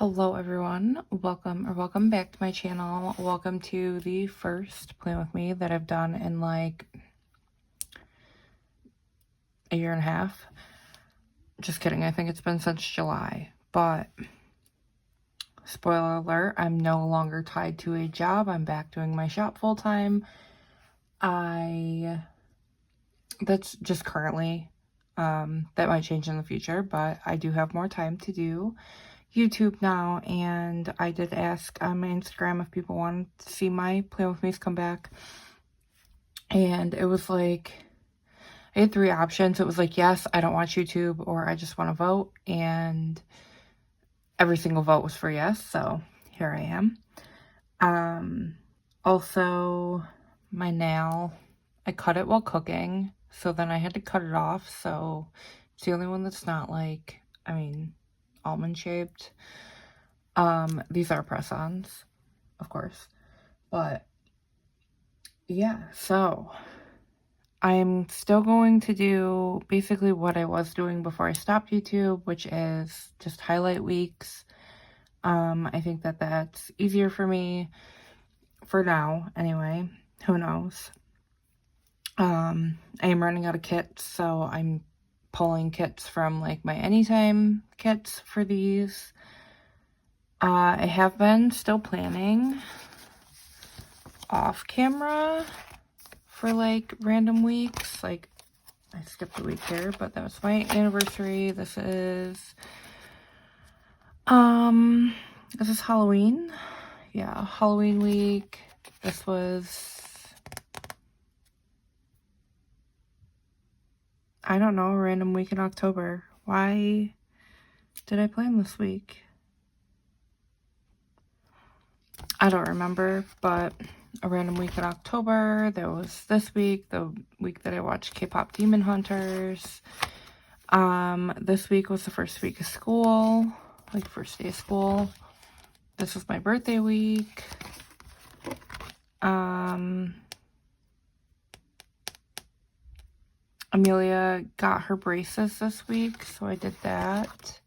Hello everyone, welcome back to my channel. Welcome to the first plan with me that I've done in like a year and a half. Just kidding, I think it's been since July, but spoiler alert, I'm no longer tied to a job. I'm back doing my shop full time. That's just currently, that might change in the future, but I do have more time to do YouTube now, and I did ask on my Instagram if people wanted to see my Plan With Me's come back, and it was like, I had 3 options. It was like, yes, I don't watch YouTube, or I just want to vote, and every single vote was for yes, so here I am. Also, my nail, I cut it while cooking, so then I had to cut it off, so it's the only one that's not like, almond shaped. These are press-ons, of course, but yeah, so I'm still going to do basically what I was doing before I stopped YouTube, which is just highlight weeks. I think that that's easier for me for now anyway. Who knows? I am running out of kits, so I'm pulling kits from like my Anytime kits for these. I have been still planning off camera for like random weeks. Like I skipped a week here, but that was my anniversary. This is Halloween. Yeah, Halloween week. This was, I don't know, a random week in October. Why did I plan this week? I don't remember, but a random week in October. There was this week, the week that I watched K-pop Demon Hunters. This week was the first week of school, like first day of school. This was my birthday week. Amelia got her braces this week, so I did that.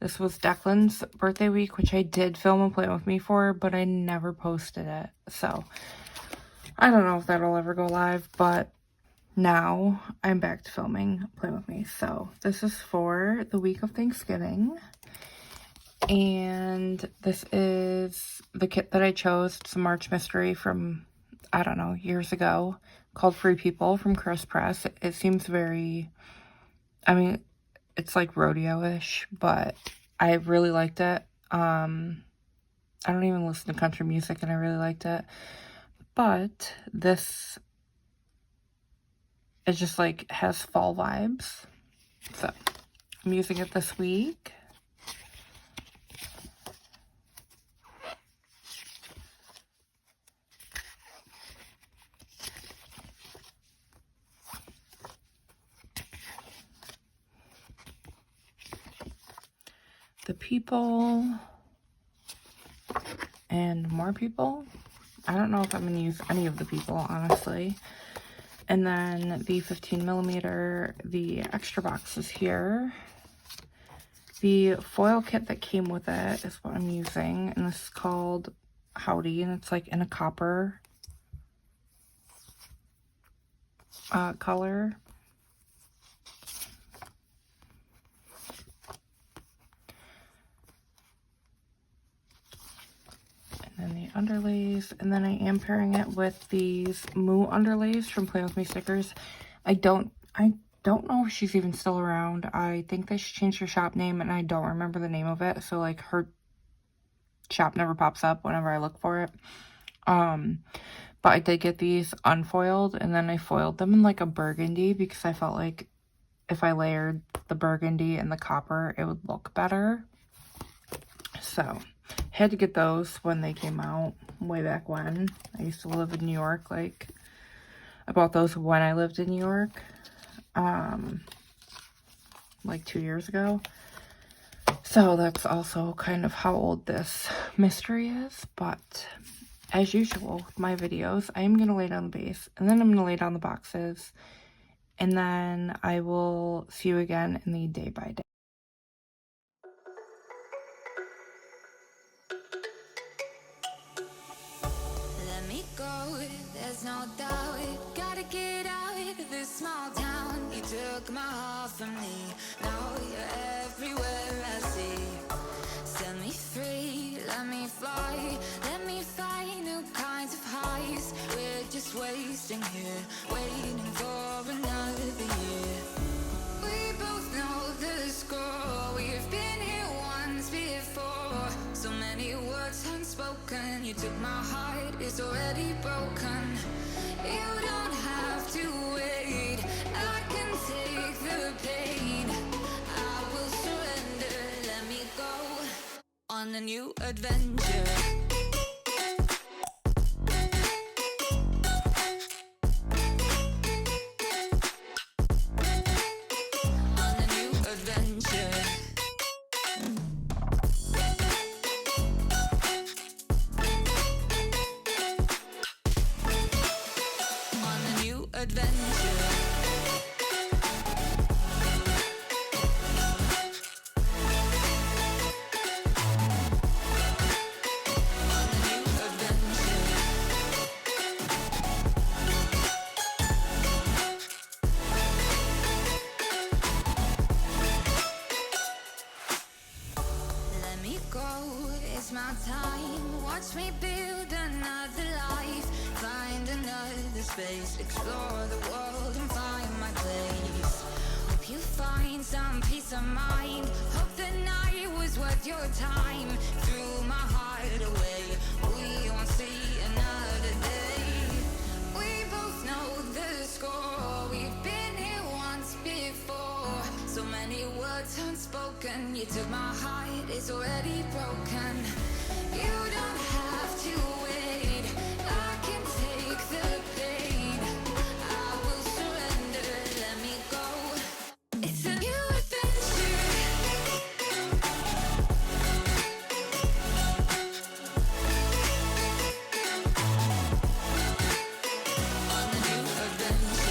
This was Declan's birthday week, which I did film a Plan With Me for, but I never posted it. So, I don't know if that'll ever go live, but now I'm back to filming Plan With Me. So, this is for the week of Thanksgiving. And this is the kit that I chose. It's a March mystery from, I don't know, years ago, called Free People from Chris Press. It seems very, it's like rodeo-ish, but I really liked it. I don't even listen to country music, and I really liked it. But this, it just like has fall vibes. So I'm using it this week. The people and more people. I don't know if I'm going to use any of the people, honestly. And then the 15mm, the extra box is here. The foil kit that came with it is what I'm using, and this is called Howdy, and it's like in a copper color. And then the underlays, and then I am pairing it with these Moo underlays from Play With Me stickers. I don't know if she's even still around. I think that she changed her shop name, and I don't remember the name of it, so like her shop never pops up whenever I look for it. But I did get these unfoiled, and then I foiled them in like a burgundy because I felt like if I layered the burgundy and the copper, it would look better. So had to get those when they came out way back when. I used to live in New York. Like, I bought those when I lived in New York, like 2 years ago. So that's also kind of how old this mystery is. But as usual with my videos, I am going to lay down the base, and then I'm going to lay down the boxes, and then I will see you again in the day by day. go, there's no doubt. Gotta get out of this small town. You took my heart from me, now you're everywhere I see. Set me free, let me fly, let me find new kinds of highs. We're just wasting here, waiting for another year. We both know the score, we've been here once before. So many words unspoken, you took my heart, it's already broken. You don't have to wait, I can take the pain. I will surrender, let me go on a new adventure. On a new adventure. On a new adventure. My time, watch me build another life, find another space, explore the world and find my place. Hope you find some peace of mind, hope the night was worth your time. Threw my heart away, we won't see another day. We both know the score, we've been here once before. So many words unspoken, you took my heart, it's already broken. You don't have to wait, I can take the pain. I will surrender, let me go. It's a new adventure. On a new adventure.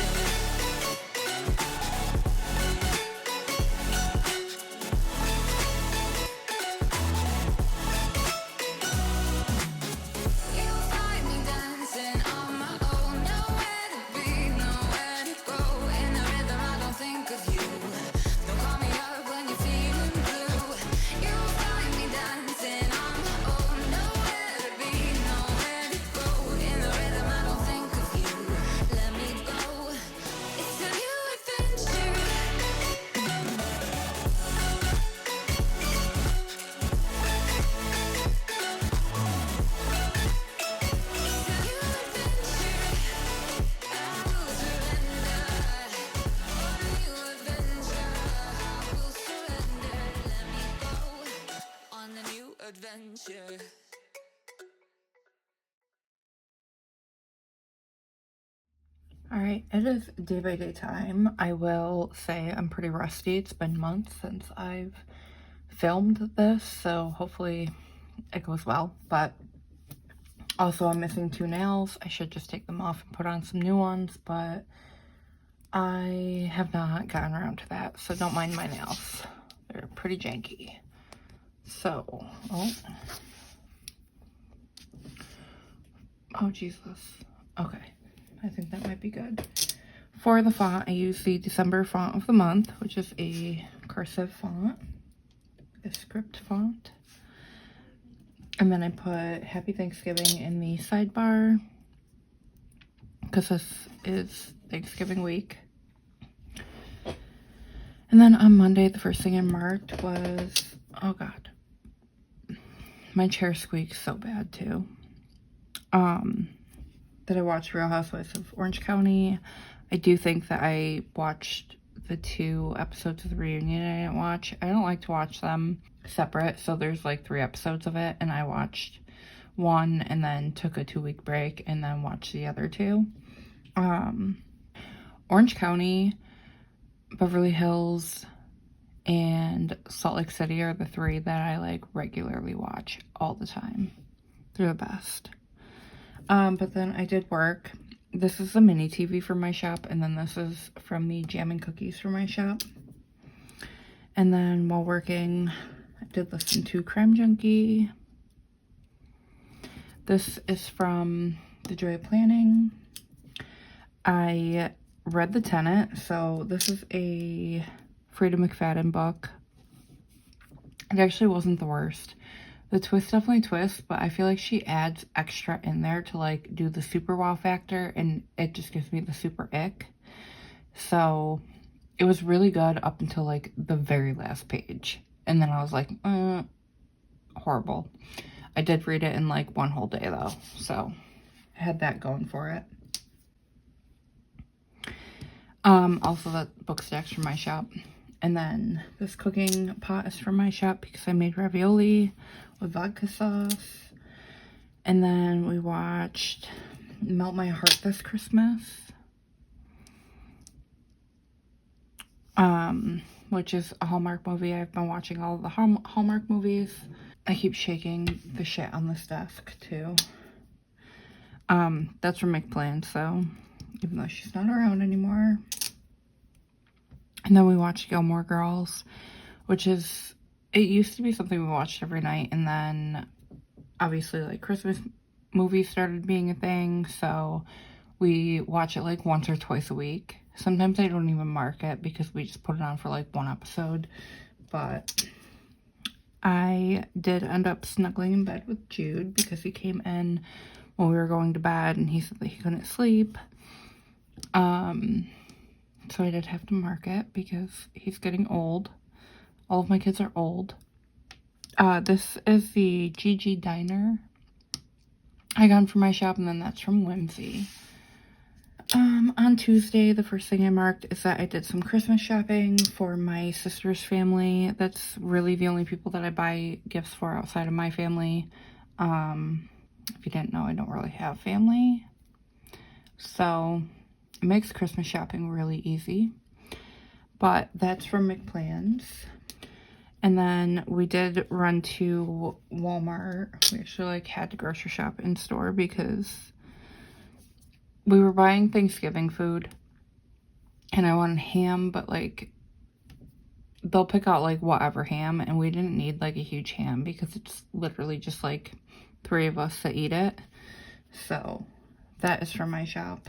Adventure. Alright, it is day by day time. I will say I'm pretty rusty. It's been months since I've filmed this, so hopefully it goes well. But also I'm missing 2 nails. I should just take them off and put on some new ones, but I have not gotten around to that, so don't mind my nails. They're pretty janky. So, oh Jesus. Okay, I think that might be good. For the font, I use the December font of the month, which is a cursive font, a script font. And then I put Happy Thanksgiving in the sidebar, because this is Thanksgiving week. And then on Monday, the first thing I marked was, oh God, my chair squeaks so bad too. That I watched Real Housewives of Orange County. I do think that I watched the 2 episodes of the reunion I didn't watch. I don't like to watch them separate, so there's like 3 episodes of it, and I watched 1 and then took a 2-week break and then watched the other 2. Orange County, Beverly Hills, and Salt Lake City are the 3 that I like regularly watch all the time. They're the best. But then I did work. This is the mini TV from my shop, and then this is from the jam and cookies from my shop. And then while working, I did listen to Crime Junkie. This is from The Joy of Planning. I read The Tenant. So this is a Frida McFadden book. It actually wasn't the worst. The twist definitely twists, but I feel like she adds extra in there to like do the super wow factor, and it just gives me the super ick. So it was really good up until like the very last page. And then I was like, horrible. I did read it in like one whole day though. So I had that going for it. Also that book stacks from my shop. And then this cooking pot is from my shop because I made ravioli with vodka sauce. And then we watched Melt My Heart this Christmas. Which is a Hallmark movie. I've been watching all of the Hallmark movies. I keep shaking the shit on this desk too. That's from McPlan, so even though she's not around anymore. And then we watched Gilmore Girls, which is, it used to be something we watched every night, and then obviously like Christmas movies started being a thing, so we watch it like once or twice a week. Sometimes I don't even mark it because we just put it on for like one episode, but I did end up snuggling in bed with Jude because he came in when we were going to bed and he said that he couldn't sleep. So I did have to mark it because he's getting old. All of my kids are old. This is the Gigi Diner I got from my shop, and then that's from Whimsy. On Tuesday, the first thing I marked is that I did some Christmas shopping for my sister's family. That's really the only people that I buy gifts for outside of my family. If you didn't know, I don't really have family. So it makes Christmas shopping really easy. But that's from McPlan's. And then we did run to Walmart. We actually like had to grocery shop in store because we were buying Thanksgiving food and I wanted ham, but like they'll pick out like whatever ham, and we didn't need like a huge ham because it's literally just like 3 of us that eat it. So that is from my shop.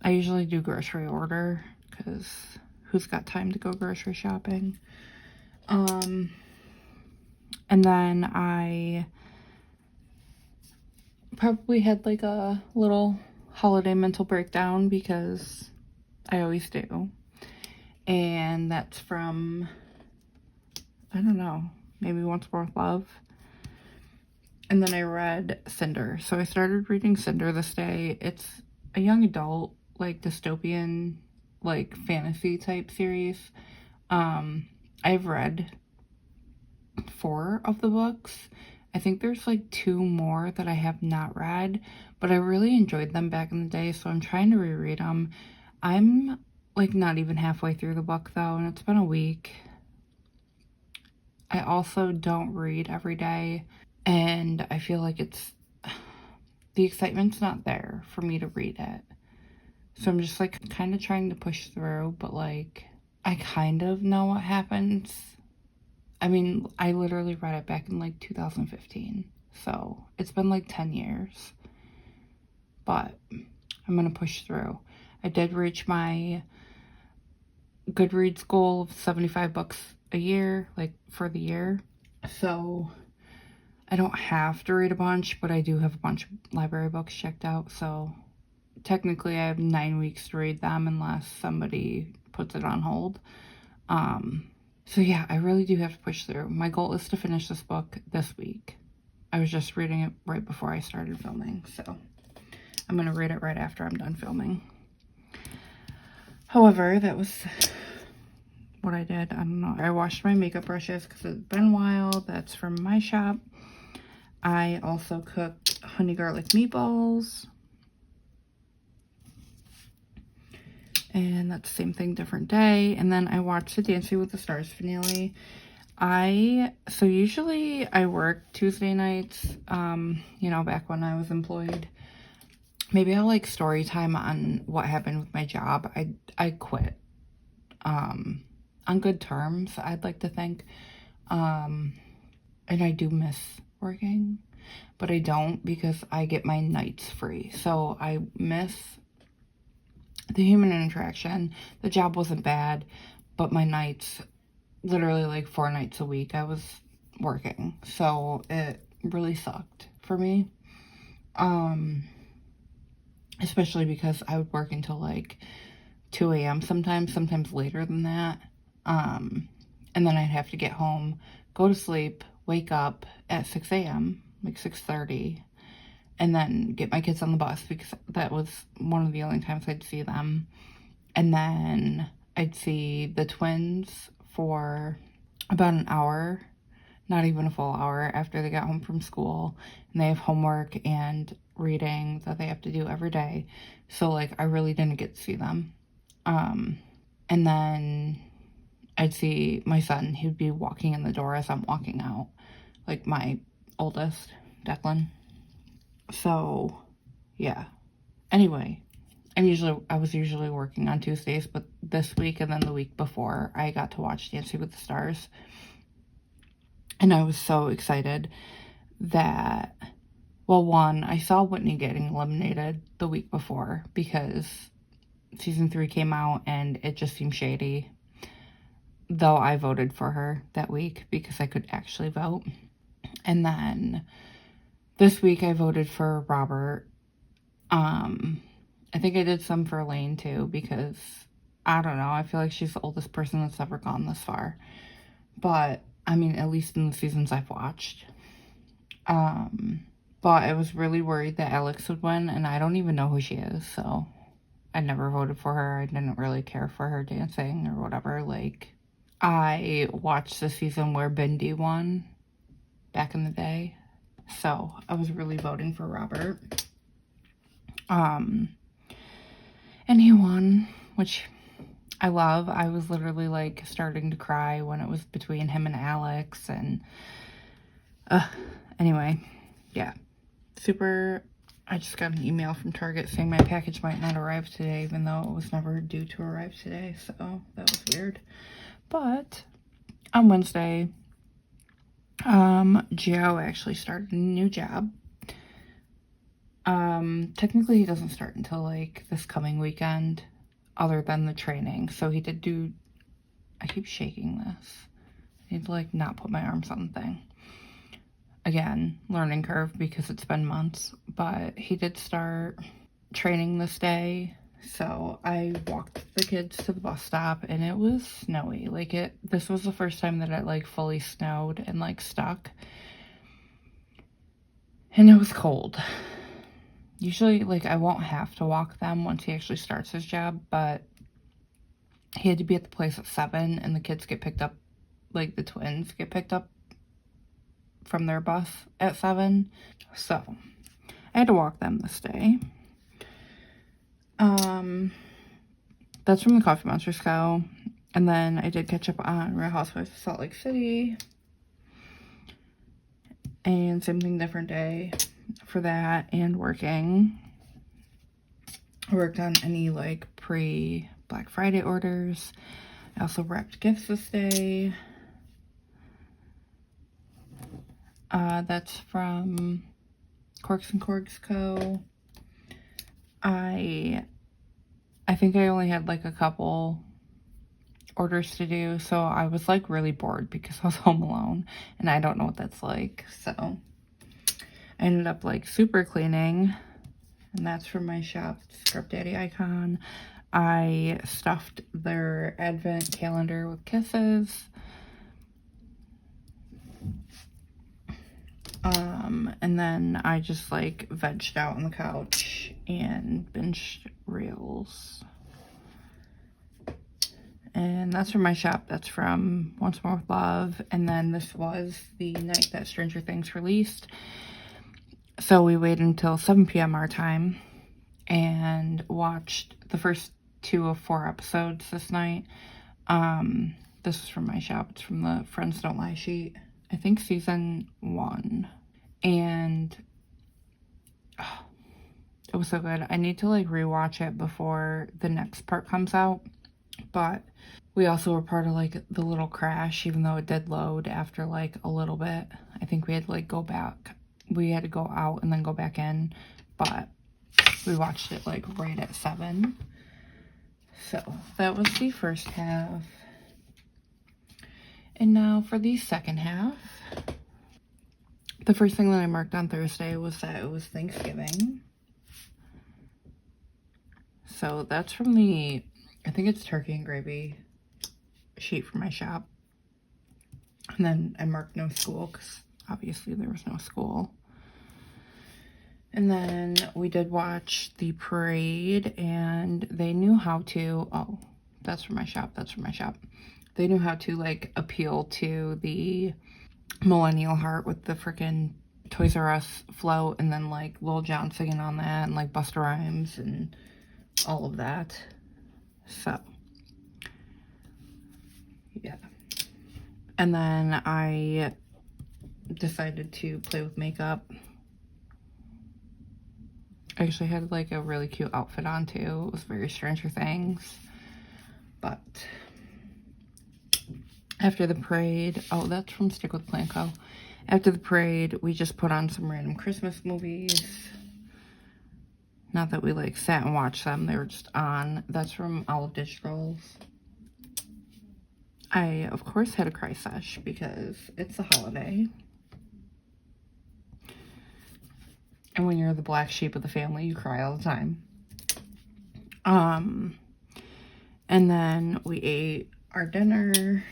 I usually do grocery order because who's got time to go grocery shopping? And then I probably had like a little holiday mental breakdown because I always do. And that's from, I don't know, maybe Once More with Love. And then I read Cinder. So I started reading Cinder this day. It's a young adult, like dystopian, like fantasy type series. I've read 4 of the books. I think there's like 2 more that I have not read, but I really enjoyed them back in the day, so I'm trying to reread them. I'm like not even halfway through the book though, and it's been a week. I also don't read every day, and I feel like the excitement's not there for me to read it. So I'm just like kind of trying to push through, but like I kind of know what happens. I mean, I literally read it back in like 2015, so it's been like 10 years, but I'm gonna push through. I did reach my GOODREADS goal of 75 books a year, like for the year, so I don't have to read a bunch, but I do have a bunch of library books checked out, so technically I have 9 weeks to read them unless somebody puts it on hold. So yeah, I really do have to push through. My goal is to finish this book this week. I was just reading it right before I started filming, so I'm going to read it right after I'm done filming. However, that was what I did. I don't know. I washed my makeup brushes because it's been a while. That's from my shop. I also cooked honey garlic meatballs. And that's the same thing, different day. And then I watched the Dancing with the Stars finale. So usually I work Tuesday nights, you know, back when I was employed. Maybe I'll like story time on what happened with my job. I quit, on good terms, I'd like to think. And I do miss working. but I don't because I get my nights free. So I miss the human interaction. The job wasn't bad, but my nights, literally like 4 nights a week, I was working. So it really sucked for me. Especially because I would work until like 2 a.m. sometimes later than that. And then I'd have to get home, go to sleep, wake up at 6 a.m., like 6:30, and then get my kids on the bus because that was one of the only times I'd see them. And then I'd see the twins for about an hour, not even a full hour, after they got home from school, and they have homework and reading that they have to do every day. So like I really didn't get to see them. And then I'd see my son. He'd be walking in the door as I'm walking out, like my oldest, Declan. So yeah, anyway, I was usually working on Tuesdays, but this week and then the week before I got to watch Dancing with the Stars, and I was so excited that, well, one, I saw Whitney getting eliminated the week before because season 3 came out and it just seemed shady, though I voted for her that week because I could actually vote. And then this week I voted for Robert. I think I did some for Elaine too because, I don't know, I feel like she's the oldest person that's ever gone this far. But, I mean, at least in the seasons I've watched. But I was really worried that Alex would win, and I don't even know who she is, so I never voted for her. I didn't really care for her dancing or whatever. Like, I watched the season where Bindi won back in the day, so I was really voting for Robert. And he won, which I love. I was literally like starting to cry when it was between him and Alex, and anyway, yeah, super. I just got an email from Target saying my package might not arrive today, even though it was never due to arrive today, so that was weird. But on Wednesday, Gio actually started a new job. Technically he doesn't start until like this coming weekend, other than the training. So he did do, I keep shaking this. I need to like not put my arms on the thing. Again, learning curve because it's been months, but he did start training this day. So I walked the kids to the bus stop and it was snowy. Like this was the first time that it like fully snowed and like stuck. And it was cold. Usually, like, I won't have to walk them once he actually starts his job, but he had to be at the place at 7, and the kids get picked up, like, the twins get picked up from their bus at 7, so I had to walk them this day. That's from the Coffee Monsters Co. And then I did catch up on Real Housewives of Salt Lake City, and same thing, different day for that, and working. I worked on any like pre-Black Friday orders. I also wrapped gifts this day. That's from Corks and Corks Co. I think I only had like a couple orders to do, so I was like really bored because I was home alone and I don't know what that's like, so I ended up like super cleaning, and that's from my shop, Scrub Daddy Icon. I stuffed their advent calendar with kisses. And then I just like vegged out on the couch and binged reels. And that's from my shop. That's from Once More With Love. And then this was the night that Stranger Things released. So we waited until 7 p.m. our time and watched the first 2 of 4 episodes this night. This is from my shop. It's from the Friends Don't Lie sheet. I think season 1. And it was so good. I need to like rewatch it before the next part comes out. But we also were part of like the little crash, even though it did load after like a little bit. I think we had to like go back we had to go out and then go back in, but we watched it like right at 7. So that was the first half. And now for the second half. The first thing that I marked on Thursday was that it was Thanksgiving. So that's from the, I think it's turkey and gravy sheet for my shop. And then I marked no school because obviously there was no school. And then we did watch the parade, and they knew how to, oh, that's for my shop, that's for my shop. They knew how to like appeal to the millennial heart with the freaking Toys R Us float, and then like Lil Jon singing on that, and like Busta Rhymes and all of that. So yeah. And then I decided to play with makeup. I actually had like a really cute outfit on too. It was very Stranger Things. But after the parade, oh, that's from Stick with Planco. After the parade, we just put on some random Christmas movies. Not that we like sat and watched them, they were just on. That's from Olive Digitals. I, of course, had a cry sesh because it's the holiday. And when you're the black sheep of the family, you cry all the time. And then we ate our dinner,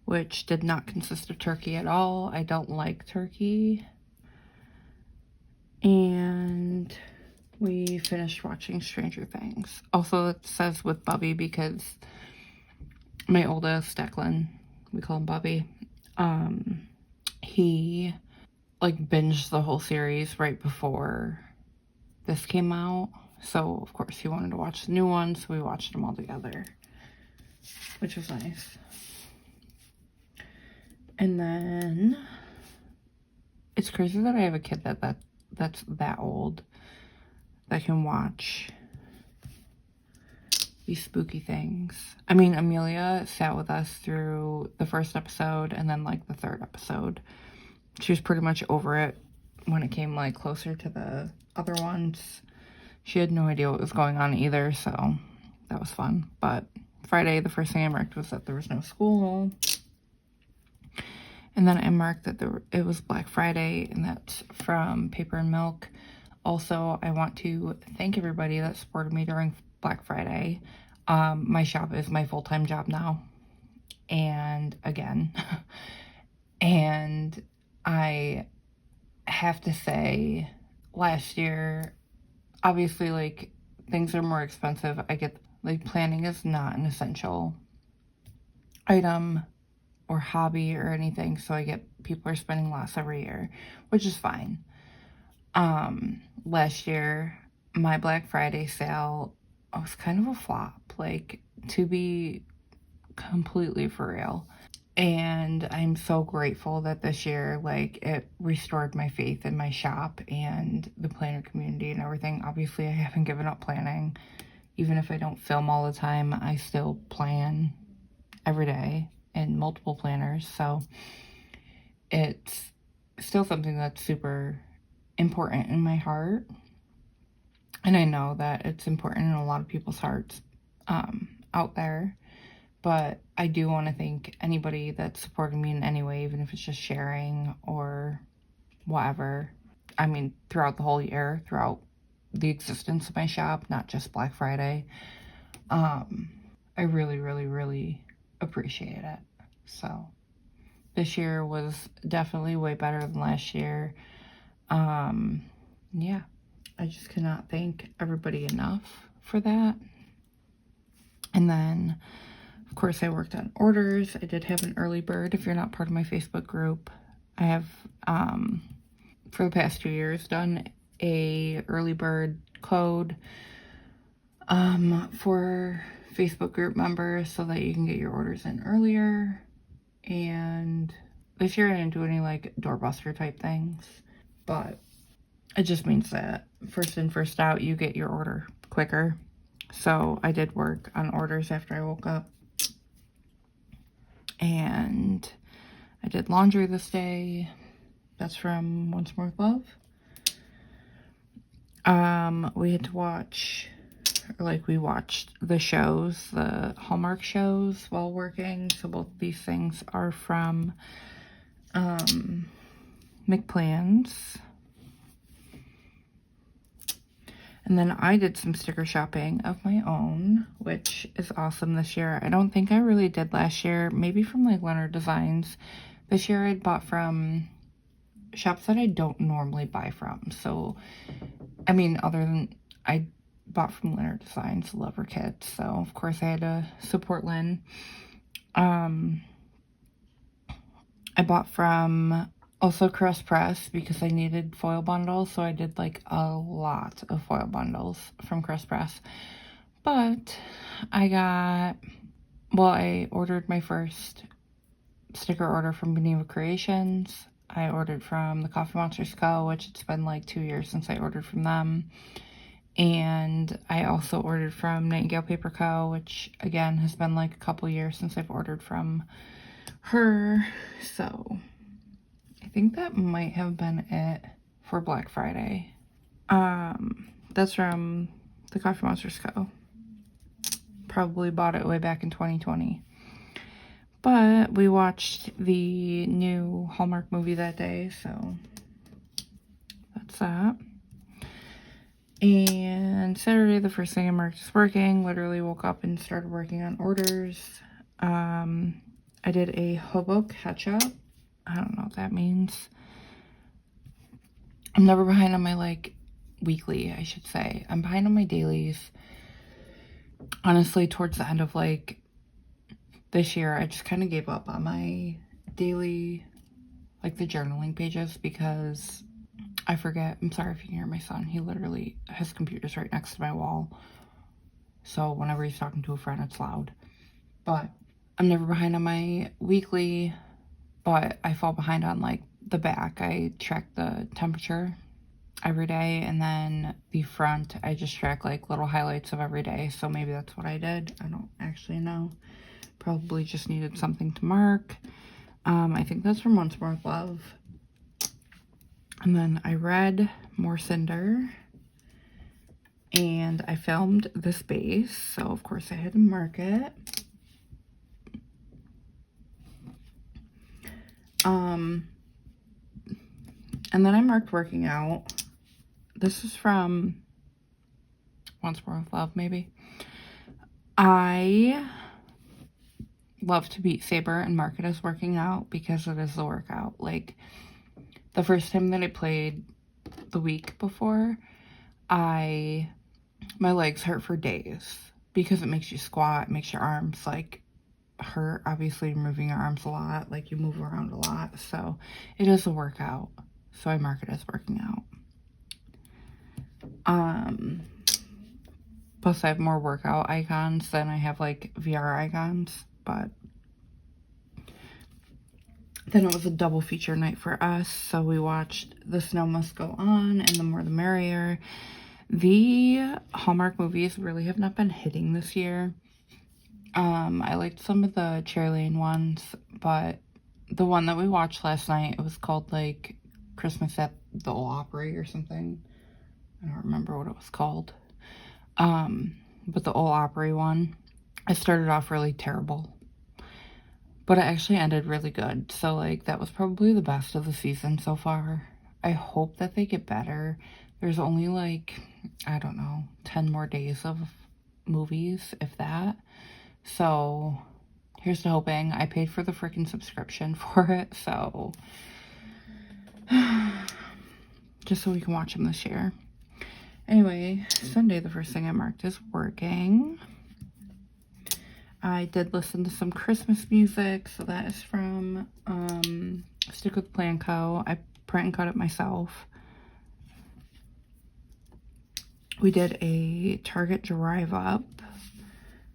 which did not consist of turkey at all. I don't like turkey. And we finished watching Stranger Things. Also, it says with Bubby because my oldest, Declan, we call him Bubby, he like binged the whole series right before this came out. So, of course, he wanted to watch the new one, so we watched them all together, which was nice. And then, it's crazy that I have a kid that's that old that can watch these spooky things. I mean, Amelia sat with us through the first episode and then, like, the third episode. She was pretty much over it when it came, like, closer to the other ones. She had no idea what was going on either, so that was fun. But Friday, the first thing I marked was that there was no school. And then I marked that it was Black Friday, and that's from Paper and Milk. Also, I want to thank everybody that supported me during Black Friday. My shop is my full-time job now. And again, and I have to say, last year, obviously, like, things are more expensive. I get, like, planning is not an essential item or hobby or anything, so I get people are spending less every year, which is fine. Last year, my Black Friday sale was kind of a flop, like, to be completely for real. And I'm so grateful that this year, like, it restored my faith in my shop and the planner community and everything. Obviously, I haven't given up planning. Even if I don't film all the time, I still plan every day in multiple planners. So it's still something that's super important in my heart. And I know that it's important in a lot of people's hearts out there. But I do want to thank anybody that's supporting me in any way, even if it's just sharing or whatever. I mean, throughout the whole year, throughout the existence of my shop, not just Black Friday. I really, really, really appreciate it. So this year was definitely way better than last year. Yeah, I just cannot thank everybody enough for that. And then, of course, I worked on orders. I did have an early bird. If you're not part of my Facebook group, I have, for the past 2 years, done a early bird code for Facebook group members so that you can get your orders in earlier. And this year I didn't do any, like, doorbuster type things, but it just means that first in, first out, you get your order quicker. So I did work on orders after I woke up. And I did laundry this day. That's from Once More with Love. We had to watch, or like we watched the shows, the Hallmark shows while working. So both of these things are from McPlan's. And then I did some sticker shopping of my own, which is awesome this year. I don't think I really did last year, maybe from like Leonard Designs. This year I bought from shops that I don't normally buy from. So, I mean, other than I bought from Leonard Designs, love her kits. So, of course, I had to support Lynn. I bought from also Press because I needed foil bundles. So, I did like a lot of foil bundles from Press. But I ordered my first sticker order from Geneva Creations. I ordered from the Coffee Monsters Co., which it's been like 2 years since I ordered from them. And I also ordered from Nightingale Paper Co., which again has been like a couple years since I've ordered from her. So I think that might have been it for Black Friday. That's from the Coffee Monsters Co. Probably bought it way back in 2020. But we watched the new Hallmark movie that day, so that's that. And Saturday, the first thing I marked is working. Literally woke up and started working on orders. I did a hobo catch-up. I don't know what that means. I'm never behind on my, like, weekly, I should say. I'm behind on my dailies. Honestly, towards the end of, like, this year, I just kind of gave up on my daily, like, the journaling pages because I forget. I'm sorry if you can hear my son. He literally, his computer's right next to my wall. So whenever he's talking to a friend, it's loud. But I'm never behind on my weekly, but I fall behind on, like, the back. I track the temperature every day, and then the front, I just track, like, little highlights of every day. So maybe that's what I did. I don't actually know. Probably just needed something to mark. I think that's from Once More with Love. And then I read More Cinder. And I filmed this base. So, of course, I had to mark it. And then I marked working out. This is from Once More with Love, maybe. I love to beat Saber and mark it as working out because it is the workout. Like, the first time that I played the week before, my legs hurt for days because it makes you squat, it makes your arms, like, hurt. Obviously, you're moving your arms a lot, like, you move around a lot, so it is a workout. So I mark it as working out. Plus I have more workout icons than I have, like, VR icons, but then it was a double feature night for us, so we watched The Snow Must Go On and The More the Merrier. The Hallmark movies really have not been hitting this year. I liked some of the Cherry Lane ones, but the one that we watched last night, it was called, like, Christmas at the Old Opry or something. I don't remember what it was called. But the Old Opry one, I started off really terrible, but it actually ended really good. So, like, that was probably the best of the season so far. I hope that they get better. There's only, like, I don't know, 10 more days of movies, if that. So, here's to hoping. I paid for the freaking subscription for it, so just so we can watch them this year. Anyway, Sunday, the first thing I marked is working. I did listen to some Christmas music, so that is from Stick with Plan Co. I print and cut it myself. We did a Target drive up,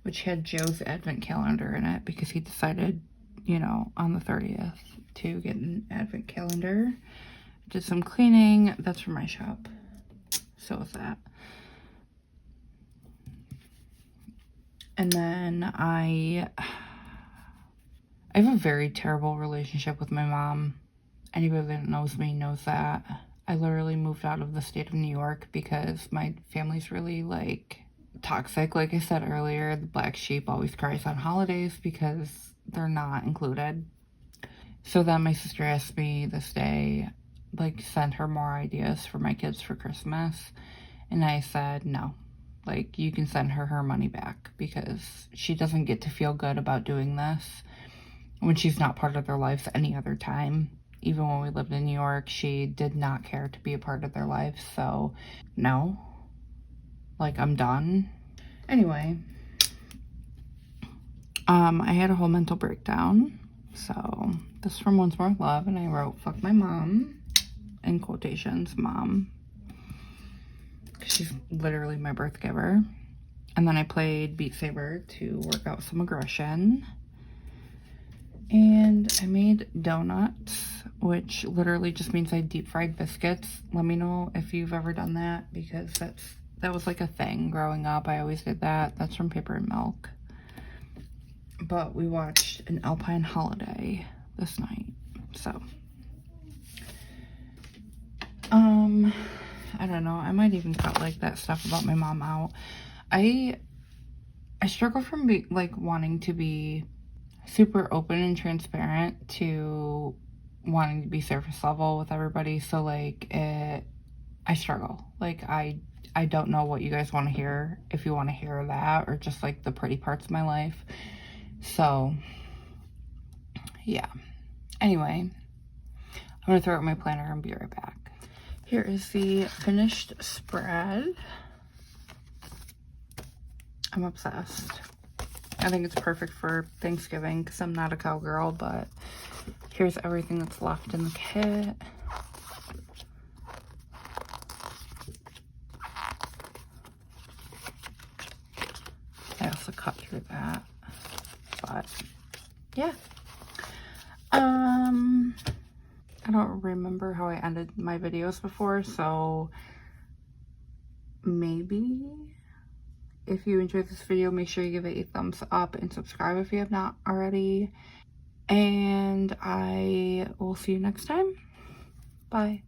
which had Joe's advent calendar in it because he decided, you know, on the 30th to get an advent calendar. Did some cleaning. That's from my shop. So is that. And then I have a very terrible relationship with my mom. Anybody that knows me knows that I literally moved out of the state of New York because my family's really, like, toxic. Like I said earlier, the black sheep always cries on holidays because they're not included. So then my sister asked me this day, like, send her more ideas for my kids for Christmas. And I said, no. Like, you can send her money back because she doesn't get to feel good about doing this when she's not part of their lives any other time. Even when we lived in New York, she did not care to be a part of their lives. So, no. Like, I'm done. Anyway, I had a whole mental breakdown. So, this is from Once More Love, and I wrote, fuck my mom, in quotations, mom. She's literally my birth giver. And then I played Beat Saber to work out some aggression. And I made donuts, which literally just means I deep fried biscuits. Let me know if you've ever done that, because that was like a thing growing up. I always did that. That's from Paper and Milk. But we watched an Alpine Holiday this night. So, I don't know. I might even cut like that stuff about my mom out. I struggle from wanting to be super open and transparent to wanting to be surface level with everybody. So like I struggle. Like I don't know what you guys want to hear, if you want to hear that or just like the pretty parts of my life. So yeah. Anyway, I'm gonna throw out my planner and be right back. Here is the finished spread. I'm obsessed. I think it's perfect for Thanksgiving because I'm not a cowgirl, but here's everything that's left in the kit. I also cut through that, but yeah. I don't remember how I ended my videos before, so maybe if you enjoyed this video, make sure you give it a thumbs up and subscribe if you have not already. And I will see you next time. Bye.